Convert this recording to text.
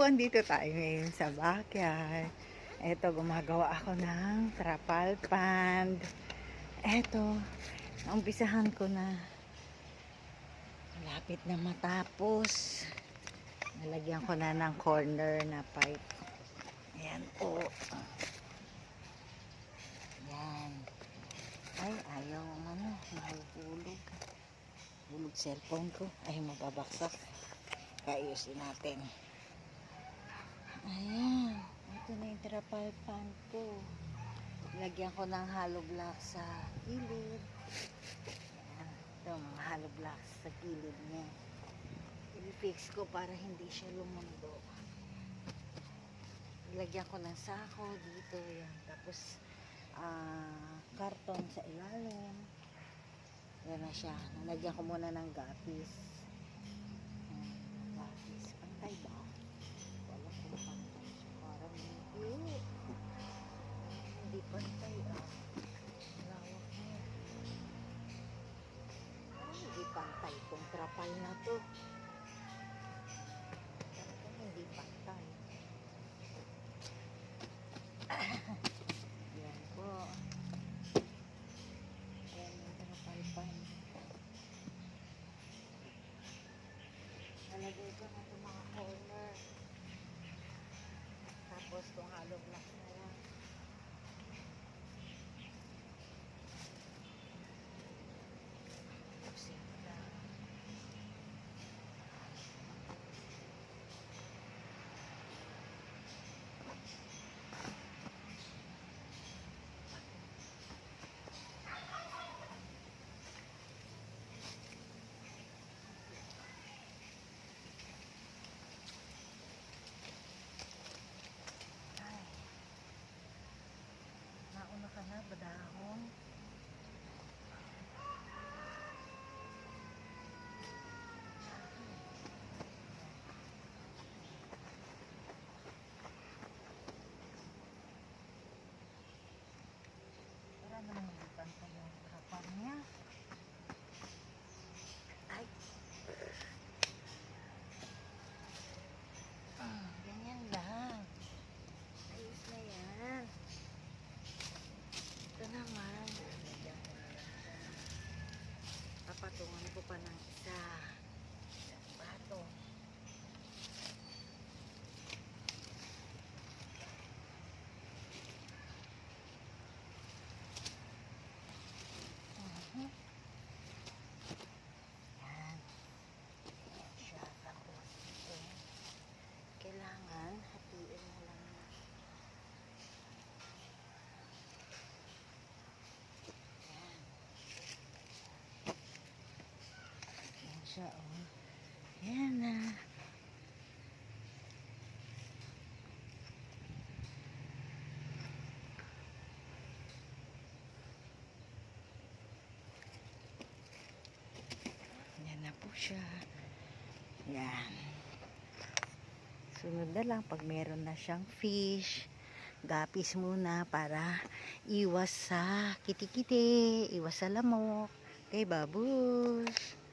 andito tayo ngayon sa backyard. Eto, gumagawa ako ng trapal pond. Eto, naumpisahan ko na. Malapit na matapos. Nalagyan ko na ng corner na pipe. Ayan po. Ayan. Ay, ayaw mahulog. Hulog cellphone ko. Ay, mababaksak. Kaayusin natin. Ayan. Ito na yung trapal pond ko. Lagyan ko ng hollow block sa gilid. Ayan. Ito, mga hollow blocks sa gilid niya. I-fix ko para hindi siya lumundo. Lagyan ko ng sako dito. Yan. Tapos, karton sa ilalim. Yan na siya. Nalagyan ko muna ng gapis. Gapis. Pantay ba? Wala kong pantay siya. Parang hindi pantay lawak niya. Hindi pantay itong trapal na to. Hindi pantay. Yan po. Yan yung trapal pond. Nalagay ko na itong mga corner. Tapos itong hollow block na lang. Tapos ito lang. Nauna ka na, badahon. Para naman hindi pantay yung trapal niya. Ay! Ganyan lang. Ayos na yan. Ito naman. Papatungan ko pa ng isa. Isang bato. Yan. Yan siya. Tapos ito. Kailangan hatiin mo lang na. Yan. Yan siya, oh. Yan na. Yan na po siya. Yan. Sunod na lang pag meron na siyang fish. Gapis muna para iwas sa kiti-kiti, iwas sa lamok. Okay, babush.